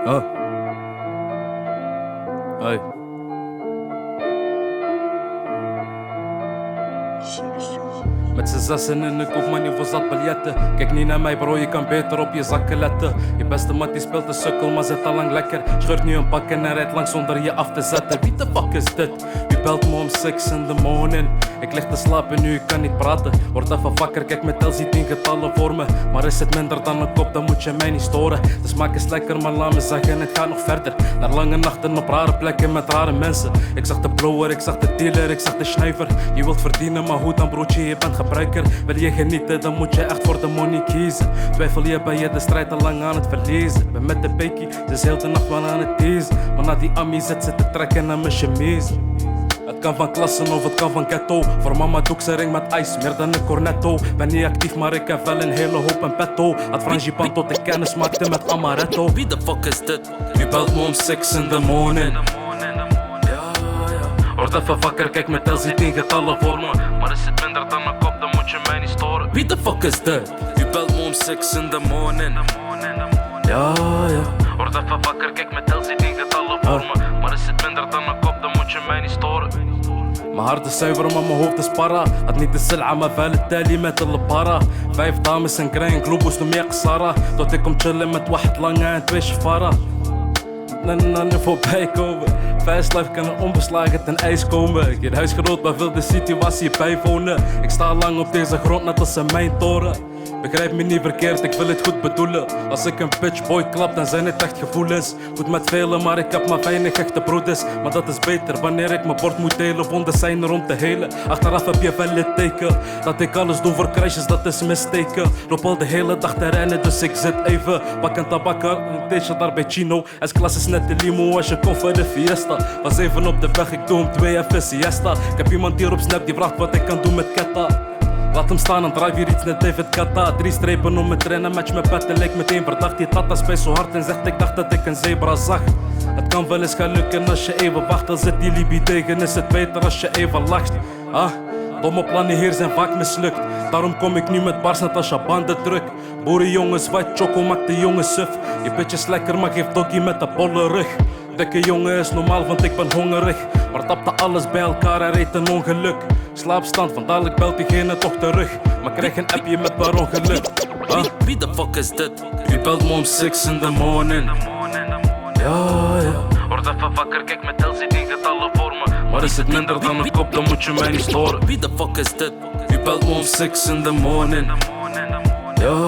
Hey. Met z'n zessen en ik hoef maar niet voor zat biljetten. Kijk niet naar mij bro, je kan beter op je zakken letten. Je beste mat die speelt de sukkel, maar zit al lang lekker. Scheurt nu een pak en rijdt langs zonder je af te zetten. Wie de fuck is dit? U belt me om 6 in the morning. Ik lig te slapen nu, ik kan niet praten. Word even wakker, kijk met tel ziet 10 getallen voor me. Maar is het minder dan een kop, dan moet je mij niet storen. De smaak is lekker, maar laat me zeggen, het gaat nog verder. Naar lange nachten op rare plekken met rare mensen. Ik zag de blower, ik zag de dealer, ik zag de snuiver. Je wilt verdienen, maar hoe dan broodje, je bent gebruiker. Wil je genieten, dan moet je echt voor de money kiezen. Twijfel je, ben je de strijd al lang aan het verlezen. Ben met de bekie, ze is heel de nacht wel aan het teasen. Maar na die amie zit ze te trekken naar mijn chemise. Het kan van klassen of het kan van ghetto. Voor mama doe ik ze ring met ice, meer dan een cornetto. Ben niet actief, maar ik heb wel een hele hoop in petto. Had frangipan tot ik kennis maakte met amaretto. Wie de fuck is dit? U belt me om 6 in the morning. Word even wakker, kijk met tel ziet 10 getallen voor me. Maar is het minder dan een kop, dan moet je mij niet storen. Wie de fuck is dit? U belt me om 6 in the morning. Ja. Word even wakker, kijk met tel ziet 10 getallen voor me. Maar is het minder dan een kop, dan moet je mij niet storen. Mijn hart is zuiver, maar mijn hoofd is para. Had niet de sil'a, maar wel het tali met de para. 5 dames en krijgen globus, noem je Xara. Tot ik kom chillen met wacht lange en 2 shafara. En voorbij komen. Fast life kan er onbeslagen ten ijs komen. Ik heb huisgenoot, maar wil de situatie bijwonen. Ik sta lang op deze grond, net als een mijntoren. Begrijp me niet verkeerd, ik wil het goed bedoelen. Als ik een bitchboy klap, dan zijn het echt gevoelens. Goed met velen, maar ik heb maar weinig echte broeders. Maar dat is beter, wanneer ik mijn bord moet delen. Wonden zijn er om te helen. Achteraf heb je wel het teken. Dat ik alles doe voor crashes, dat is misteken. Loop al de hele dag te rennen, dus ik zit even. Pak een tabakka, een theetje daar bij Chino. S-klas is net de limo als je komt voor de fiesta. Was even op de weg, ik doe om 2 even siesta. Ik heb iemand hier op Snap die vraagt wat ik kan doen met Ketta. Laat hem staan en drive hier iets net David Kata. 3 strepen om me trainen, match mijn petten leek meteen verdacht. Die tata spijt zo hard en zegt ik dacht dat ik een zebra zag. Het kan wel eens gaan lukken als je even wacht. Dan zit die Libi tegen, is het beter als je even lacht. Domme plannen hier zijn vaak mislukt. Daarom kom ik nu met bars net als je banden druk. Boerenjongens, white choco maakt de jongen suf. Je bitch is lekker, maar geef doggy met de bolle rug. Dikke jongen is normaal, want ik ben hongerig. Maar tapte alles bij elkaar en reed een ongeluk. Slaapstand, van dadelijk belt diegene toch terug. Maar krijg een appje met waar ongeluk. Wie de fuck is dit? U belt me om 6 in the morning. Ja. Word even wakker, kijk met tel ziet 10 getallen voor me. Maar is het minder dan een kop, dan moet je mij niet storen. Wie de fuck is dit? U belt me om 6 in the morning. Ja.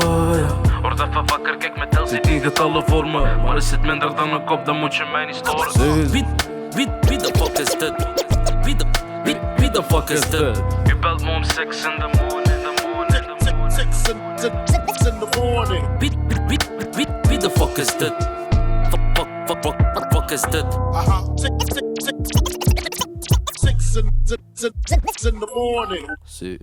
Word even wakker, kijk met tel ziet 10 getallen voor me. Maar is het minder dan een kop, dan moet je mij niet storen. Wie de fuck is dit? Wie de fuck is dit? U belt me om 6 in the morning. 6 in the morning. Wie de fuck is dit? Fuck is dit? 6 in the morning. See.